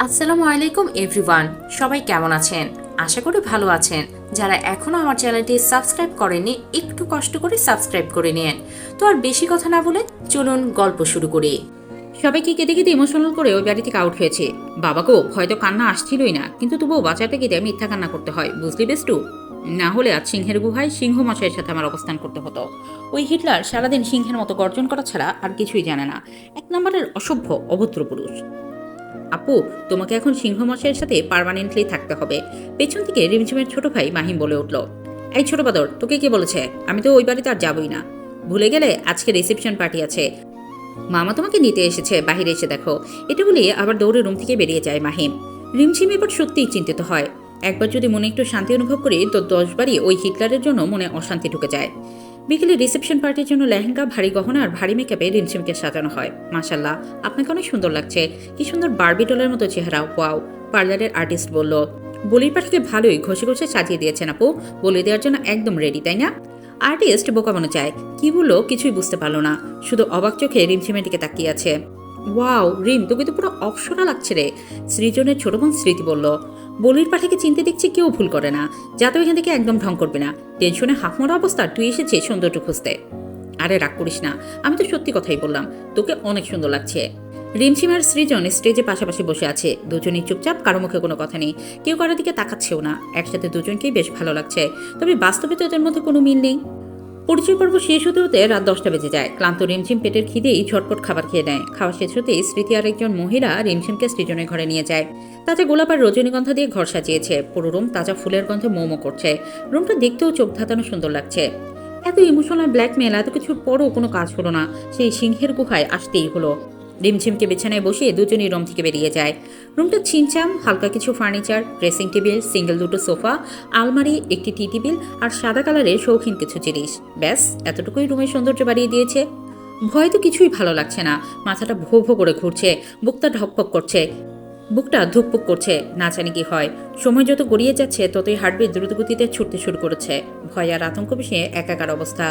আসসালামু আলাইকুম এভরিওয়ান, সবাই কেমন আছেন? আশা করি ভালো আছেন। যারা এখনো আমার চ্যানেলটি সাবস্ক্রাইব করেননি, একটু কষ্ট করে সাবস্ক্রাইব করে নিন। তো আর বেশি কথা না বলে চলুন গল্প শুরু করি। সবাইকে কেঁদে কেঁদে ইমোশনাল করে ওই বাড়ি থেকে আউট হয়েছে। বাবাকেও হয়তো কান্না আসছিলই না, কিন্তু তবুও বাচ্চাটা কেঁদে মিথ্যা কান্না করতে হয়, বুঝলি বেস্টু? না হলে আজ সিংহের গুহায় সিংহ মশাইয়ের সাথে আমার অবস্থান করতে হতো। ওই হিটলার সারাদিন সিংহের মতো গর্জন করা ছাড়া আর কিছুই জানে না। এক নম্বরের অসভ্য অভদ্র পুরুষ। আপু, তোমাকে এখন সিংহ মশাইয়ের সাথে পার্মানেন্টলি থাকতে হবে। পেছন থেকে রিমঝিমের ছোট ভাই মাহিম বলে উঠল, এই ছোট বাদর, তোকে কে বলেছে? আমি তো ওই বাড়িতে আর যাবই না। ভুলে গেলে আজকে রিসেপশন পার্টি আছে, মামা তোমাকে নিতে এসেছে, বাহিরে এসে দেখো। এটা বলে আবার দৌড়ে রুম থেকে বেরিয়ে যায় মাহিম। রিমঝিম এবার সত্যিই চিন্তিত হয়। একবার যদি মনে একটু শান্তি অনুভব করি, তো 10বারই ওই হিটলারের জন্য মনে অশান্তি ঢুকে যায়। বিকেলে রিসেপশন পার্টির জন্য লেহেঙ্গা, ভারী গহনা আর ভারী মেকআপে রিমঝিমকে সাজানো হয়। মাশাল্লাহ, আপনাকে অনেক সুন্দর লাগছে। কি সুন্দর বারবি ডলের মতো চেহারা, ওয়াও। পার্লারের আর্টিস্ট বলল, বলির পাঠিকে ভালোই ঘষে ঘষে সাজিয়ে দিয়েছেন আপু, বলে দেওয়ার জন্য একদম রেডি, তাই না? আর্টিস্ট বোকা মনে চায়, কি বললো কিছুই বুঝতে পারলো না, শুধু অবাক চোখে রিমঝিমের দিকে তাকিয়ে আছে। ওয়াও রিম, তোকে তো পুরো অপসরা লাগছে রে। সৃজনের ছোট বোন স্মৃতি বলল, বলির পাঠাকে চিনতে দেখছি কেউ ভুল করে না। যাতে এখান থেকে একদম ঢং করবে না। টেনশনে হাফমরা অবস্থা, তুই এসেছিস সৌন্দর্য খুঁজতে। আরে রাগ করিস না, আমি তো সত্যি কথাই বললাম, তোকে অনেক সুন্দর লাগছে। রিমঝিম আর সৃজন স্টেজে পাশাপাশি বসে আছে, দুজনেই চুপচাপ, কারো মুখে কোনো কথা নেই, কেউ কারোর দিকে তাকাচ্ছেও না। একসাথে দুজনকেই বেশ ভালো লাগছে, তবে বাস্তবে তো এদের মধ্যে কোনো মিল নেই। পরিচয় পর্ব শেষ হতে হতে রাত 10টা বেজে যায়। ক্লান্ত রিমঝিম পেটের খিদেই ঝটপট খাবার খেয়ে নেয়। খাওয়া শেষ হতেই স্মৃতি আর একজন মহিলা রিমঝিমকে সৃজনের ঘরে নিয়ে যায়। তাজা গোলাপ আর রজনীগন্ধা দিয়ে ঘর সাজিয়েছে, পুরো রুম তাজা ফুলের গন্ধে মোমো করছে। রুমটা দেখতেও চোখ ধাঁধানো সুন্দর লাগছে। এত ইমোশনাল ব্ল্যাকমেল, এত কিছুর পরও কোনো কাজ হলো না, সেই সিংহের গুহায় আসতেই হলো। রিমঝিমকে বিছানায় বসিয়ে দুজনই রুম থেকে বেরিয়ে যায়। রুমটা ছিমছাম, হালকা কিছু ফার্নিচার, ড্রেসিং টেবিল, সিঙ্গেল দুটো সোফা, আলমারি, একটি টি টেবিল আর সাদা কালারের শৌখিন কিছু জিনিস। ব্যাস এতটুকুই রুমের সৌন্দর্য বাড়িয়ে দিয়েছে। ভয় তো কিছুই ভালো লাগছে না, মাথাটা ভো ভো করে ঘুরছে, বুকটা ঢকপক করছে, বুকটা ধুকপুক করছে, না জানি কি হয়। সময় যত গড়িয়ে যাচ্ছে ততই হার্টবিট দ্রুতগতিতে ছুটতে শুরু করেছে। ভয় আর আতঙ্ক মিশিয়ে একাকার অবস্থা।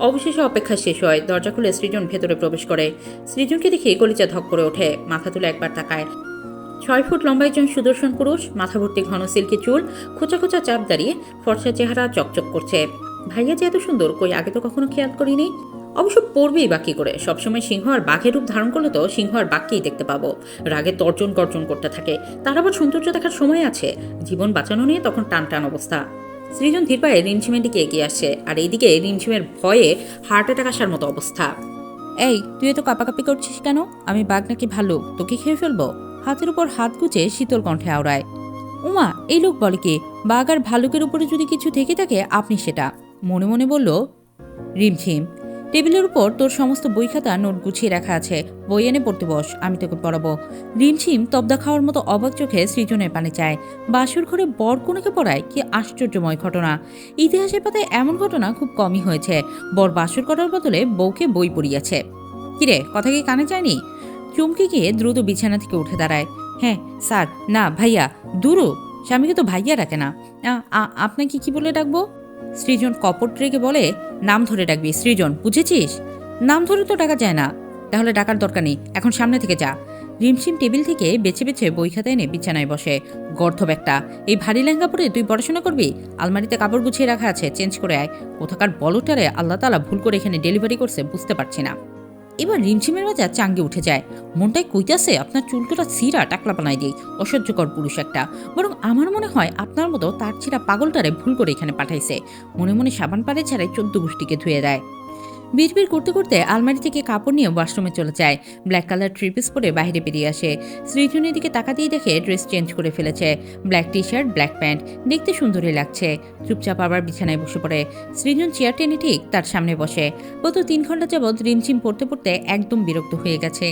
অবশেষে অপেক্ষা শেষ হয়, দরজা খুলে সৃজন ভেতরে প্রবেশ করে। সৃজনকে দেখে কলিজা ধক করে ওঠে, মাথা তুলে একবার তাকায়। 6 ফুট লম্বা একজন সুদর্শন পুরুষ, মাথা ভর্তি ঘন সিল্কি চুল, খোঁচা খোঁচা চাপ দাঁড়িয়ে, ফর্সা চেহারা চকচক করছে। ভাইয়া যে এত সুন্দর, কই আগে তো কখনো খেয়াল করিনি। অবশ্য পড়বেই বাকি করে, সবসময় সিংহ আর বাঘের রূপ ধারণ করলে তো সিংহ আর বাঘকেই দেখতে পাবো। রাগে তর্জন গর্জন করতে থাকে, তার আবার সৌন্দর্য দেখার সময় আছে? জীবন বাঁচানো নিয়ে তখন টান টান অবস্থা। সৃজন ধীর পায়ে রিমঝিমের দিকে এগিয়ে আসছে, আর এইদিকে রিমঝিমের ভয়ে হার্ট অ্যাটাক আসার মতো অবস্থা। এই, তুই এত কাঁপাকাঁপি করছিস কেন? আমি বাঘ নাকি ভাল্লুক, তোকে খেয়ে ফেলবো? হাতের উপর হাত গুজে শীতল কণ্ঠে আওড়ায়। উমা, এই লোক বলে কি? বাঘ আর ভালুকের উপরে যদি কিছু থেকে থাকে আপনি সেটা। মনে মনে বলল রিমঝিম। টেবিলের উপর তোর সমস্ত বই খাতা নোট গুছিয়ে রাখা আছে, বই এনে পড়তে বস, আমি তোকে পড়াবো। রিমঝিম তবদা খাওয়ার মতো অবাক চোখে সৃজনের পানে চায়। বাসুর ঘরে বর কনেকে পড়ায়, কি আশ্চর্যময় ঘটনা। ইতিহাসের পাতায় এমন ঘটনা খুব কমই হয়েছে। বর বাসুর করার বদলে বউকে বই পড়িয়েছে। কিরে, কথা কি কানে যায়নি? চমকে গিয়ে দ্রুত বিছানা থেকে উঠে দাঁড়ায়। হ্যাঁ স্যার, না ভাইয়া। দুরু, স্বামীকে তো ভাইয়া ডাকে না। আপনাকে কি বলে ডাকবো? সৃজন কপট রেগে বলে, নাম ধরে ডাকবি সৃজন, বুঝেছিস? নাম ধরে তো ডাকা যায় না। তাহলে ডাকার দরকার নেই, এখন সামনে থেকে যা। রিমঝিম টেবিল থেকে বেছে বেছে বই খাতা এনে বিছানায় বসে। গর্ধব একটা, এই ভারী লেহেঙ্গা পরে তুই পড়াশোনা করবি? আলমারিতে কাপড় গুছিয়ে রাখা আছে, চেঞ্জ করে আয়। কোথাকার বলটারে আল্লাহ তাআলা ভুল করে এখানে ডেলিভারি করছে বুঝতে পারছি না। এবার রিমঝিমের বাজার চাঙ্গে উঠে যায়। মনটাই কইতাছে আপনার চুলটোটা সিরা টাকলা বানাই দিই, অসহ্যকর পুরুষ একটা। বরং আমার মনে হয় আপনার মতো তার ছিঁড়া পাগলটারে ভুল করে এখানে পাঠাইছে। মনে মনে সাবান পাড়ে ছাড়াই 14 গোষ্ঠীকে ধুয়ে দেয়। বিড়বিড় করতে করতে আলমারি থেকে কাপড় নিয়ে ওয়াশরুমে চলে যায়। ব্ল্যাক কালার থ্রি পিস পরে বাইরে বেরিয়ে আসে। সৃজনের দিকে তাকাতেই দেখে ড্রেস চেঞ্জ করে ফেলেছে। Black T shirt, black pant, দেখতে সুন্দরই লাগছে। চুপচাপ আবার বিছানায় বসে পড়ে। সৃজন চেয়ার টেনে ঠিক তার সামনে বসে। গত 3 ঘন্টা যাবৎ রিমঝিম পড়তে পড়তে একদম বিরক্ত হয়ে গেছে।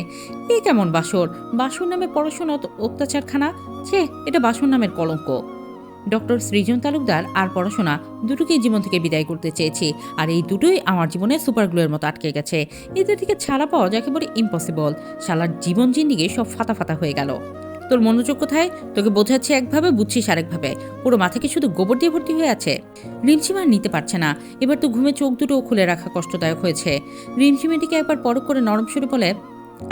এ কেমন বাসর? বাসর নামে পড়াশোনা অত্যাচারখানা। ছে, এটা বাসর নামের কলঙ্ক। ডক্টর সৃজন তালুকদার আর পড়াশোনা দুটোকেই জীবন থেকে বিদায় করতে চেয়েছি, আর এই দুটোই আমার জীবনে সুপারগ্লুয়ের মতো আটকে গেছে। এদের থেকে ছাড়া পাওয়া একেবারে ইম্পসিবল। শালার জীবন জিন্দিগি সব ফাতা ফাতা হয়ে গেল। তোর মনোযোগ কোথায়? তোকে বোঝাচ্ছি একভাবে, বুঝছিস আরেকভাবে। পুরো মাথা কি শুধু গোবর দিয়ে ভর্তি হয়ে আছে? রিমঝিম আর নিতে পারছে না। এবার তো ঘুমে চোখ দুটো খুলে রাখা কষ্টদায়ক হয়েছে। রিমঝিমের দিকে একবার পরক করে নরম সুরে বলে,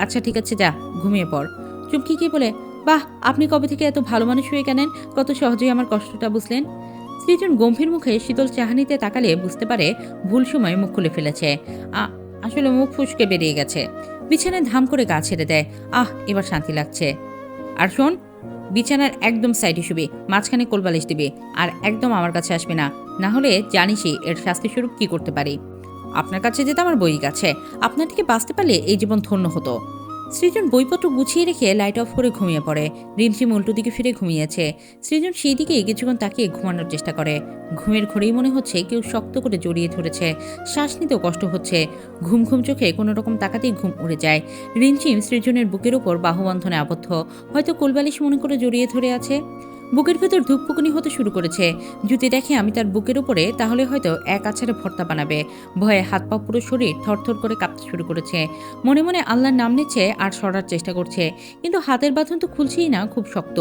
আচ্ছা ঠিক আছে, যা ঘুমিয়ে পড়। চুমকি কি বলে, বাহ, আপনি কবে থেকে এত ভালো মানুষ হয়ে গেলেন? কত সহজেই আমার কষ্টটা বুঝলেন। সৃজন গম্ভীর মুখে শীতল চাহানিতে তাকালে বুঝতে পারে ভুল সময়ে মুখ খুলে ফেলেছে। আসলে মুখ ফুসকে বেরিয়ে গেছে। বিছানায় ধাম করে গা ছেড়ে দেয়। এবার শান্তি লাগছে। আর শোন, বিছানার একদম সাইডে শুবি, মাঝখানে কোলবালিশ দিবি, আর একদম আমার কাছে আসবি না। না হলে জানিসই এর শাস্তিস্বরূপ কি করতে পারি। আপনার কাছে যেতে আমার বই আছে, আপনার থেকে বাঁচতে পারলে এই জীবন ধন্য হতো। সৃজন বইপত্র গুছিয়ে রেখে লাইট অফ করে ঘুমিয়ে পড়ে। রিমঝিম উল্টো দিকে ফিরে ঘুমিয়েছে। সৃজন সেই দিকে কিছুক্ষণ তাকিয়ে ঘুমানোর চেষ্টা করে। ঘুমের ঘরেই মনে হচ্ছে কেউ শক্ত করে জড়িয়ে ধরেছে। শ্বাস নিতেও কষ্ট হচ্ছে। ঘুম ঘুম চোখে কোনো রকম তাকাতেই ঘুম উড়ে যায়। রিমঝিম সৃজনের বুকের উপর বাহুবন্ধনে আবদ্ধ, হয়তো কোলবালিশ মনে করে জড়িয়ে ধরে আছে। বুকের ভেতর ধূপপুকুনি হতে শুরু করেছে। যদি দেখে আমি তার বুকের উপরে, তাহলে হয়তো এক আছাড়ে ভর্তা বানাবে। ভয়ে হাত পা পুরো শরীর থরথর করে কাঁপতে শুরু করেছে। মনে মনে আল্লাহর নাম নিচ্ছে আর সরার চেষ্টা করছে, কিন্তু হাতের বাঁধন তো খুলছেই না, খুব শক্ত।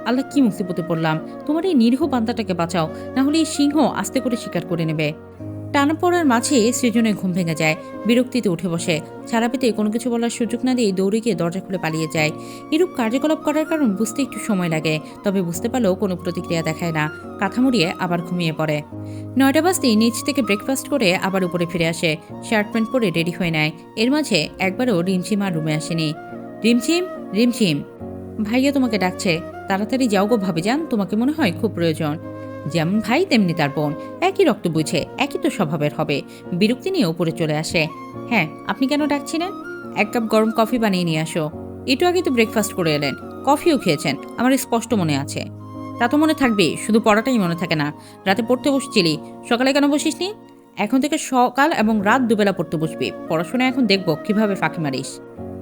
আল্লাহ, কি মুসিবতে পড়লাম! তোমার এই নিরীহ বান্দাটাকে বাঁচাও, না হলে এই সিংহ আস্তে করে শিকার করে নেবে। টানা পড়ার মাঝে সৃজনের ঘুম ভেঙে যায়। বিরক্তিতে উঠে বসে। ছাড়া পেতে কোনো কিছু বলার সুযোগ না দিয়ে দৌড়ে গিয়ে দরজা খুলে পালিয়ে যায়। এরূপ কার্যকলাপ করার কারণ বুঝতে একটু সময় লাগে, তবে বুঝতে পারলেও কোনো প্রতিক্রিয়া দেখায় না। কাঁথা মুড়িয়ে আবার ঘুমিয়ে পড়ে। 9টা বাজতেই নিচ থেকে ব্রেকফাস্ট করে আবার উপরে ফিরে আসে। শার্ট প্যান্ট পরে রেডি হয়ে নেয়। এর মাঝে একবারও রিমঝিম আর রুমে আসেনি। রিমঝিম, রিমঝিম, ভাইয়া তোমাকে ডাকছে। তাড়াতাড়ি যাও গো ভাবিজান, তোমাকে মনে হয় খুব প্রয়োজন। যেমন ভাই তেমনি তার বোন, একই রক্ত বুঝে, একই তো স্বভাবের হবে। বিরক্তি নিয়ে উপরে চলে আসে। হ্যাঁ, আপনি কেন ডাকছিলেন? 1 কাপ গরম কফি বানিয়ে নিয়ে আসো। একটু আগে তো ব্রেকফাস্ট করে এলেন, কফিও খেয়েছেন, আমার স্পষ্ট মনে আছে। তা তো মনে থাকবে, শুধু পড়াটাই মনে থাকে না। রাতে পড়তে বসছিলি, সকালে কেন বসিসনি? এখন থেকে সকাল এবং রাত দুবেলা পড়তে বসবি। পড়াশোনা এখন দেখব কিভাবে ফাঁকি মারিস।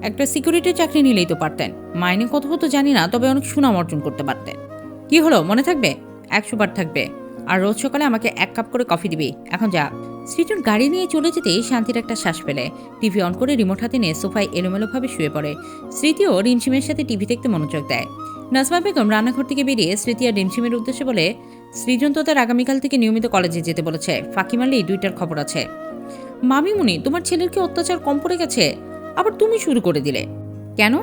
একটা সিকিউরিটির চাকরি নিলেই তো পারতেন। মাইনে কত হতো জানি না, তবে অনেক সুনাম অর্জন করতে পারতেন। কি হলো, মনে থাকবে? 100 বার থাকবে। আর রোজ সকালে আমাকে 1 কাপ করে কফি দিবি। এখন যা। সৃজন গাড়ি নিয়ে চলে যেতেই শান্তির একটা শ্বাস ফেলে। টিভি অন করে রিমোট হাতে নিয়ে সোফায় এলোমেলোভাবে শুয়ে পড়ে। স্মৃতিও রিমঝিমের সাথে টিভি দেখতে মনোযোগ দেয়। নাজমা বেগম রান্নাঘর থেকে বেরিয়ে স্মৃতি আর রিমঝিমের উদ্দেশ্যে বলে, সৃজন তো তার আগামীকাল থেকে নিয়মিত কলেজে যেতে বলেছে। ফাঁকি মারলেই 2টার খবর আছে। মামিমুনি, তোমার ছেলের কি অত্যাচার কম পড়ে গেছে? আবার তুমি শুরু করে দিলে কেন?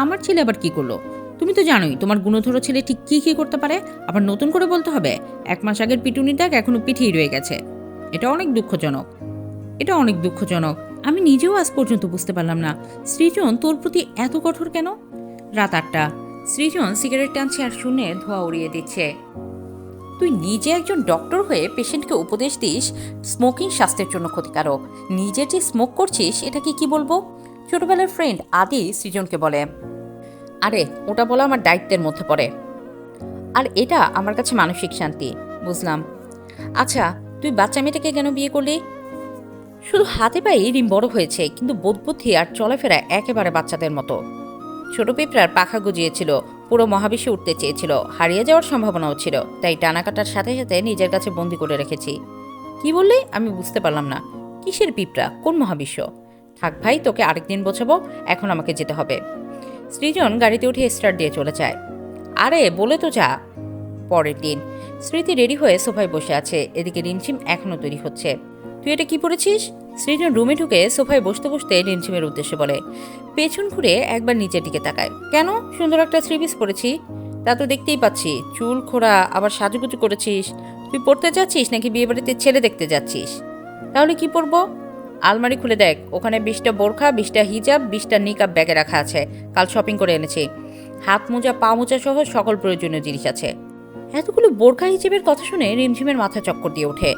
আমার ছেলে আবার কি করলো? তুমি তো জানোই তোমার গুণধর ছেলে ঠিক কি কি করতে পারে। আবার নতুন করে বলতে হবে? 1 মাস আগের পিটুনির দাগ এখনো পিঠেই রয়ে গেছে। এটা অনেক দুঃখজনক। আমি নিজেও আজ পর্যন্ত বুঝতে পারলাম না সৃজন তোর প্রতি এত কঠোর কেন। রাত 8টা। সৃজন সিগারেট টানছে আর শূন্যে ধোঁয়া উড়িয়ে দিচ্ছে। তুই নিজে একজন ডক্টর হয়ে পেশেন্টকে উপদেশ দিস স্মোকিং স্বাস্থ্যের জন্য ক্ষতিকারক। নিজে যে স্মোক করছিস এটাকে কি বলবো? ছোটবেলার ফ্রেন্ড আদি সৃজনকে বলে, আরে ওটা বলা আমার দায়িত্বের মধ্যে পড়ে, আর এটা আমার কাছে মানসিক শান্তি। বুঝলাম। আচ্ছা, তুই বাচ্চা মেয়েটাকে কেন বিয়ে করলি? শুধু হাতে পায়ে রিম বড় হয়েছে, কিন্তু বোধবুদ্ধি আর চলাফেরা একেবারে বাচ্চাদের মতো। ছোট পিঁপড়ার পাখা গজিয়েছিল, পুরো মহাবিশ্বে উঠতে চেয়েছিল, হারিয়ে যাওয়ার সম্ভাবনাও ছিল, তাই টানা কাটার সাথে সাথে নিজের কাছে বন্দি করে রেখেছি। কি বললি? আমি বুঝতে পারলাম না। কিসের পিঁপড়া? কোন মহাবিশ্ব? থাক ভাই, তোকে আরেকদিন বোঝাবো, এখন আমাকে যেতে হবে। সৃজন গাড়িতে উঠে স্টার্ট দিয়ে চলে যায়। আরে বলে তো যা। পরের দিন স্মৃতি রেডি হয়ে সোফায় বসে আছে। এদিকে রিমঝিম এখনো তৈরি হচ্ছে। তুই এটা কি পড়েছিস? সৃজন রুমে ঢুকে সোফায় বসতে বসতে রিমঝিমের উদ্দেশ্যে বলে। পেছন ঘুরে একবার নিচের দিকে তাকায়। কেন? সুন্দর একটা 3 পিস পরেছি। তা তো দেখতেই পাচ্ছি, চুল খোড়া, আবার সাজুগুজু করেছিস। তুই পড়তে যাচ্ছিস নাকি বিয়েবাড়িতে ছেলে দেখতে যাচ্ছিস? তাহলে কি পরবো? আলমারি খুলে দেখ, ওখানে 20টা বোরখা, 20টা হিজাব, 20টা নিকাব ব্যাগে রাখা আছে। কাল শপিং করে এনেছি। হাত মোজা, পা মোজা সহ সকল প্রয়োজনীয় জিনিস আছে। এতগুলো বোরখা হিজেবের কথা শুনে রিমঝিমের মাথা চক্কর দিয়ে ওঠে।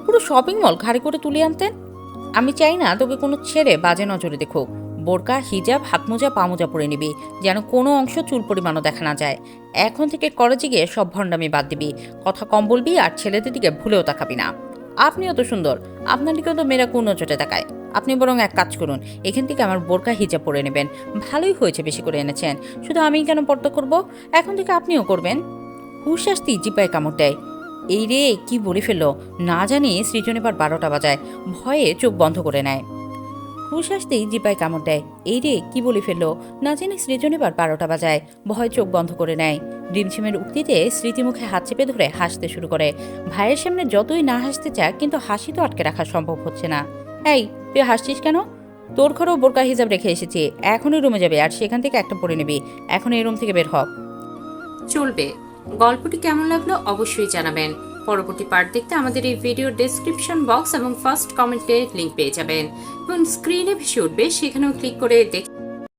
পুরো শপিং মল ঘাড়ি করে তুলে আনতেন। আমি চাই না তোকে কোনো ছেড়ে বাজে নজরে দেখুক। বোরকা, হিজাব, হাত মোজা, পা মোজা পরে নিবি, যেন কোনো অংশ চুল পরিমাণও দেখা না যায়। এখন থেকে কলেজে গিয়ে সব ভণ্ডামি বাদ দিবি, কথা কম বলবি, আর ছেলেদের দিকে ভুলেও তাকাবি না। আপনিও তো সুন্দর, আপনার দিকেও তো মেয়েরা কোন নজরে তাকায়। আপনি বরং এক কাজ করুন, এখান থেকে আমার বোরকা হিজাব পরে নেবেন। ভালোই হয়েছে বেশি করে এনেছেন, শুধু আমিই কেন পর্দা করব? এখন থেকে আপনিও করবেন। হুশ আসতেই জিপায় কামড় দেয়। এই রে, কি বলে ফেললো না জানি। সৃজন এবার 12টা বাজায়। ভয়ে চোখ বন্ধ করে নেয়। হুশ আসতেই জিপায় কামড় দেয়। এই রে, কি বলে ফেললো না জানি। সৃজন এবার 12টা বাজায়। ভয়ে চোখ বন্ধ করে নেয়। রিমঝিমের উক্তিতে স্মৃতি মুখে হাত চেপে ধরে হাসতে শুরু করে। ভাইয়ের সামনে যতই না হাসতে চায়, কিন্তু হাসি তো আটকে রাখা সম্ভব হচ্ছে না। এই, তুই হাসছিস কেন? তোর ঘরেও বোরকা হিজাব রেখে এসেছি, এখনই রুমে যাবে আর সেখান থেকে একটা পরে নিবি। এখন এই রুম থেকে বের হ। চলবে। গল্পটি কেমন লাগলো অবশ্যই জানাবেন। পরবর্তী পার্ট দেখতে আমাদের এই ভিডিওর ডেসক্রিপশন বক্স এবং ফার্স্ট কমেন্টে লিংক পেয়ে যাবেন এবং স্ক্রিনে ভেসে উঠবে, সেখানেও ক্লিক করে দেখে